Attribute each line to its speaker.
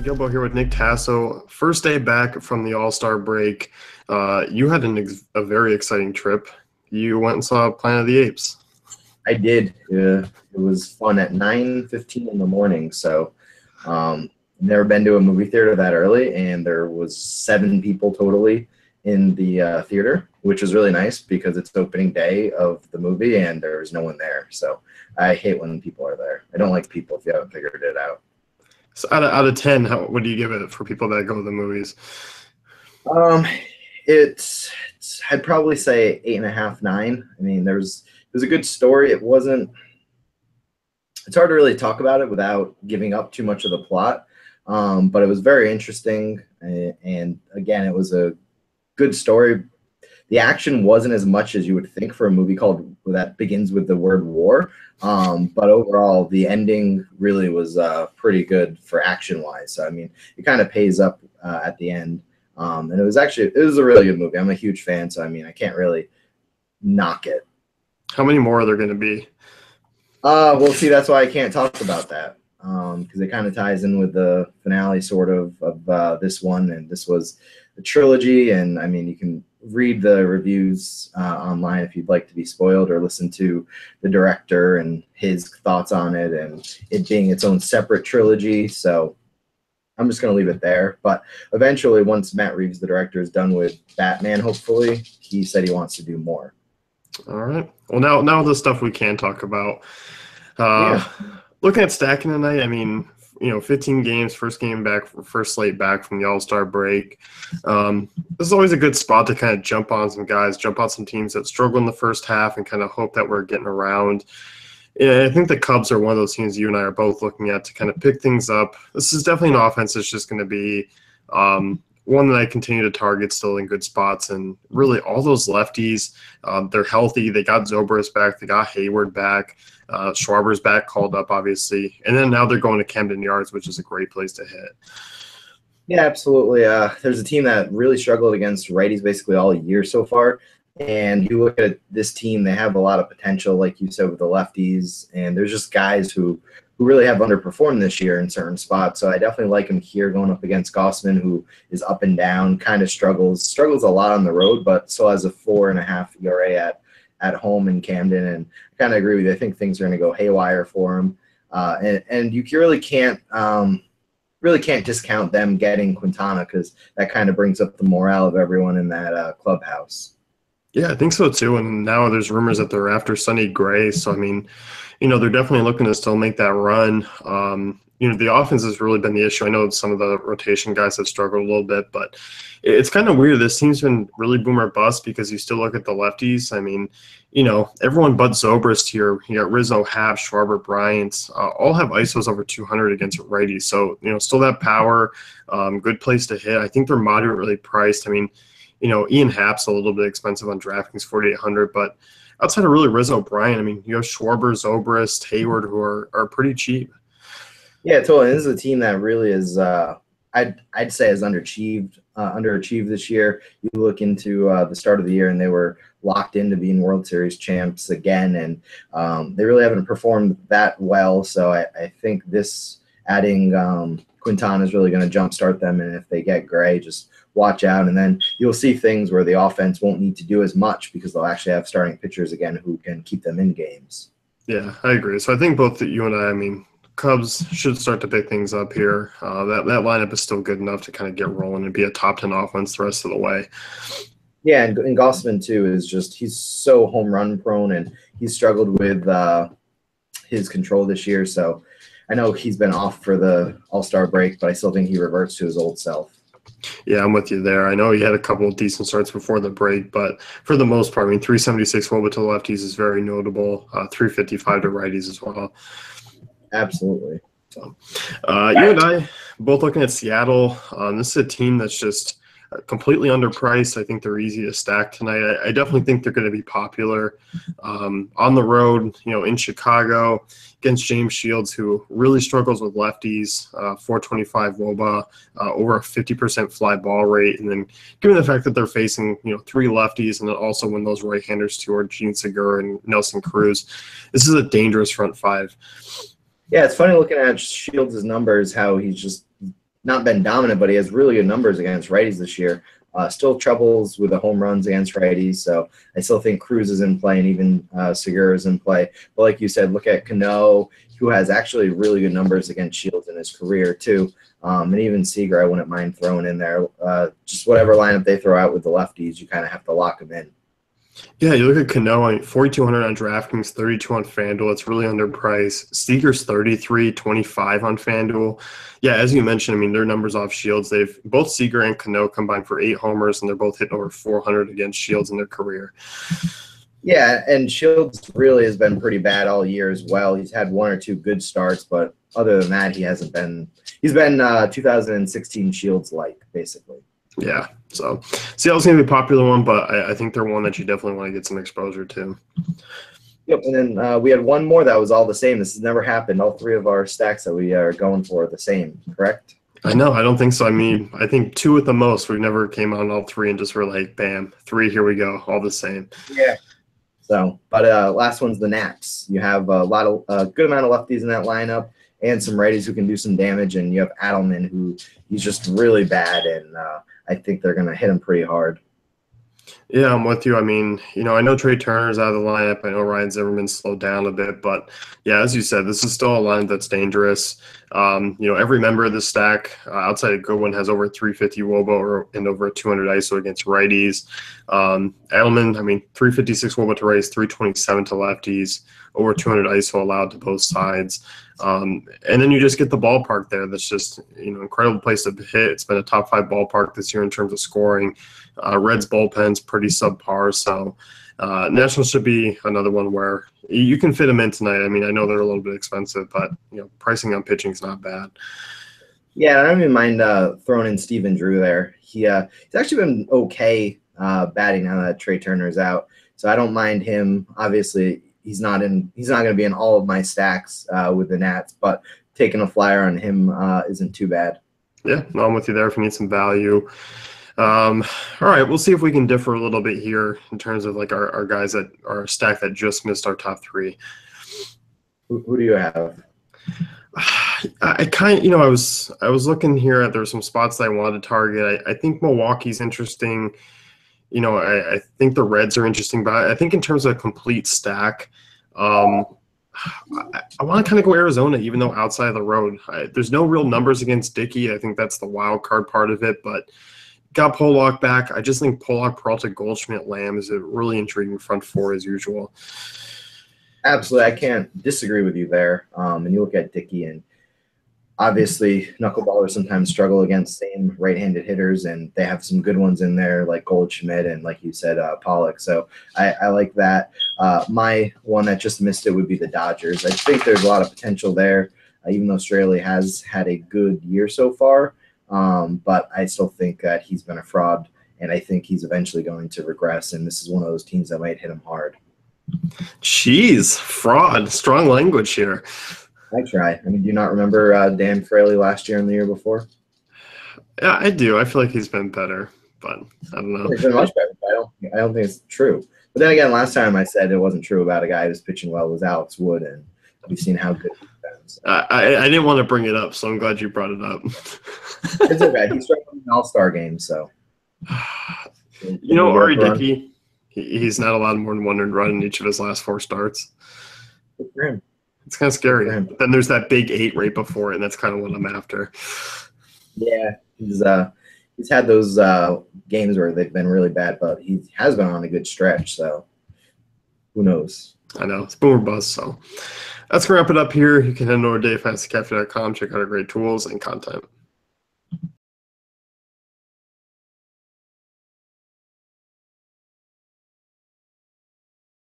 Speaker 1: Gilbo here with Nick Tasso. First day back from the All-Star break. You had a very exciting trip. You went and saw Planet of the Apes.
Speaker 2: I did. It was fun at 9:15 in the morning. So, never been to a movie theater that early, and there was 7 people totally in the theater, which was really nice because it's opening day of the movie and there was no one there. So I hate when people are there. I don't like people if you haven't figured it out.
Speaker 1: So out of 10, what do you give it for people that go to the movies?
Speaker 2: It's I'd probably say 8.5, 9. I mean, it was a good story. It's hard to really talk about it without giving up too much of the plot. But it was very interesting, and again, it was a good story. The action wasn't as much as you would think for a movie that begins with the word war. But overall, the ending really was pretty good for action-wise. So, I mean, it kind of pays up at the end. And it was a really good movie. I'm a huge fan, so, I mean, I can't really knock it.
Speaker 1: How many more are there going to be?
Speaker 2: Well, see, that's why I can't talk about that, because it kind of ties in with the finale sort of this one. And this was a trilogy, and, I mean, you can read the reviews online if you'd like to be spoiled, or listen to the director and his thoughts on it, and it being its own separate trilogy. So I'm just going to leave it there. But eventually, once Matt Reeves, the director, is done with Batman, hopefully, he said he wants to do more.
Speaker 1: All right. Well, now the stuff we can talk about. Looking at stacking tonight, I mean, 15 games, first slate back from the All-Star break. This is always a good spot to kind of jump on some guys, jump on some teams that struggle in the first half and kind of hope that we're getting around. Yeah, I think the Cubs are one of those teams you and I are both looking at to kind of pick things up. This is definitely an offense that's just going to be one that I continue to target still in good spots. And really all those lefties, they're healthy. They got Zobrist back. They got Hayward back. Schwarber's back, called up, obviously. And then now they're going to Camden Yards, which is a great place to hit.
Speaker 2: Yeah, absolutely. There's a team that really struggled against righties basically all year so far. And you look at this team, they have a lot of potential, like you said, with the lefties. And there's just guys who really have underperformed this year in certain spots. So I definitely like him here going up against Gossman, who is up and down, kind of struggles a lot on the road, but still has a 4.5 ERA at home in Camden. And I kind of agree with you. I think things are going to go haywire for him. And you really can't discount them getting Quintana, because that kind of brings up the morale of everyone in that clubhouse.
Speaker 1: Yeah, I think so too. And now there's rumors that they're after Sonny Gray. So, I mean, they're definitely looking to still make that run. The offense has really been the issue. I know some of the rotation guys have struggled a little bit, but it's kind of weird. This team's been really boom or bust because you still look at the lefties. I mean, everyone but Zobrist here. You got Rizzo, Happ, Schwarber, Bryant, all have ISOs over 200 against righties. So, still that power, good place to hit. I think they're moderately priced. I mean, Ian Happ's a little bit expensive on DraftKings, 4,800, but outside of really Rizzo, Bryant, I mean, you have Schwarber, Zobrist, Hayward, who are pretty cheap.
Speaker 2: Yeah, totally. This is a team that really is, I'd say, has underachieved this year. You look into the start of the year, and they were locked into being World Series champs again, and they really haven't performed that well. So I think this adding Quintana is really going to jumpstart them, and if they get Gray, just watch out, and then you'll see things where the offense won't need to do as much because they'll actually have starting pitchers again who can keep them in games.
Speaker 1: Yeah, I agree. So I think both you and I mean, Cubs should start to pick things up here. That lineup is still good enough to kind of get rolling and be a top 10 offense the rest of the way.
Speaker 2: Yeah, and Gossman too is he's so home run prone, and he's struggled with his control this year. So I know he's been off for the All-Star break, but I still think he reverts to his old self.
Speaker 1: Yeah, I'm with you there. I know he had a couple of decent starts before the break, but for the most part, I mean, 376 WOBA to lefties is very notable. 355 to righties as well.
Speaker 2: Absolutely.
Speaker 1: So, you and I both looking at Seattle. This is a team that's just completely underpriced. I think they're easy to stack tonight. I definitely think they're going to be popular on the road, in Chicago against James Shields, who really struggles with lefties, 425 WOBA, over a 50% fly ball rate. And then given the fact that they're facing, 3 lefties, and then also when those right-handers too are Gene Segura and Nelson Cruz, this is a dangerous front 5.
Speaker 2: Yeah, it's funny looking at Shields' numbers, how he's just not been dominant, but he has really good numbers against righties this year. Still troubles with the home runs against righties, so I still think Cruz is in play and even Segura is in play. But like you said, look at Cano, who has actually really good numbers against Shields in his career too. And even Seager, I wouldn't mind throwing in there. Just whatever lineup they throw out with the lefties, you kind of have to lock them in.
Speaker 1: Yeah, you look at Cano, 4,200 on DraftKings, 32 on FanDuel. It's really underpriced. Seager's 33, 25 on FanDuel. Yeah, as you mentioned, I mean, their numbers off Shields. They've both Seager and Cano combined for 8 homers, and they're both hitting over 400 against Shields in their career.
Speaker 2: Yeah, and Shields really has been pretty bad all year as well. He's had 1 or 2 good starts, but other than that, he hasn't been. He's been 2016 Shields like basically.
Speaker 1: Yeah, so Seattle's going to be a popular one, but I think they're one that you definitely want to get some exposure to.
Speaker 2: Yep, and then we had one more that was all the same. This has never happened. All 3 of our stacks that we are going for are the same, correct?
Speaker 1: I know. I don't think so. I mean, I think 2 at the most. We've never came on all 3 and just were like, bam, 3, here we go, all the same.
Speaker 2: Yeah. So, but last one's the Nats. You have a good amount of lefties in that lineup and some righties who can do some damage, and you have Adelman, who he's just really bad, and I think they're going to hit him pretty hard.
Speaker 1: Yeah, I'm with you. I mean, I know Trey Turner's out of the lineup. I know Ryan Zimmerman's slowed down a bit, but yeah, as you said, this is still a lineup that's dangerous. Every member of the stack outside of Goodwin has over 350 WOBA and over 200 ISO against righties. Edelman, 356 WOBA to righties, 327 to lefties, over 200 ISO allowed to both sides. And then you just get the ballpark there. That's just, incredible place to hit. It's been a top 5 ballpark this year in terms of scoring. Reds bullpen's pretty subpar, so Nationals should be another one where you can fit them in tonight. I mean, I know they're a little bit expensive, but pricing on pitching is not bad.
Speaker 2: Yeah, I don't even mind throwing in Stephen Drew there. He's actually been okay batting now that Trey Turner's out, so I don't mind him. Obviously, he's not going to be in all of my stacks with the Nats, but taking a flyer on him isn't too bad.
Speaker 1: Yeah, no, I'm with you there if you need some value. All right, we'll see if we can differ a little bit here in terms of like our guys that are a stack that just missed our top 3.
Speaker 2: Who do you have?
Speaker 1: I kind of, I was looking here at, there were some spots that I wanted to target. I think Milwaukee's interesting. I think the Reds are interesting, but I think in terms of a complete stack, I want to kind of go Arizona, even though outside of the road. There's no real numbers against Dickey. I think that's the wild card part of it, but got Pollock back. I just think Pollock, Peralta, Goldschmidt, Lamb is a really intriguing front 4 as usual.
Speaker 2: Absolutely. I can't disagree with you there. And you look at Dickey, and obviously knuckleballers sometimes struggle against same right-handed hitters, and they have some good ones in there like Goldschmidt and, like you said, Pollock. So I like that. My one that just missed it would be the Dodgers. I think there's a lot of potential there, even though Straley has had a good year so far. But I still think that he's been a fraud, and I think he's eventually going to regress, and this is one of those teams that might hit him hard.
Speaker 1: Jeez, fraud. Strong language here.
Speaker 2: I try. do you not remember Dan Fraley last year and the year before?
Speaker 1: Yeah, I do. I feel like he's been better, but I don't know.
Speaker 2: He's been much better. I don't think it's true. But then again, last time I said it wasn't true about a guy who's pitching well was Alex Wood, and we've seen how good he's been. So.
Speaker 1: I didn't want to bring it up, so I'm glad you brought it up.
Speaker 2: It's okay. He's struggling in an all-star game, so.
Speaker 1: Ari Dickey, he's not allowed more than 1 earned run in each of his last 4 starts.
Speaker 2: Good for him.
Speaker 1: It's kind of scary. But then there's that big 8 right before it, and that's kind of what I'm after.
Speaker 2: Yeah, he's had those games where they've been really bad, but he has been on a good stretch, so who knows?
Speaker 1: I know. It's boom or bust, so that's going to wrap it up here. You can head over to DaveFantasyCafe.com, check out our great tools and content.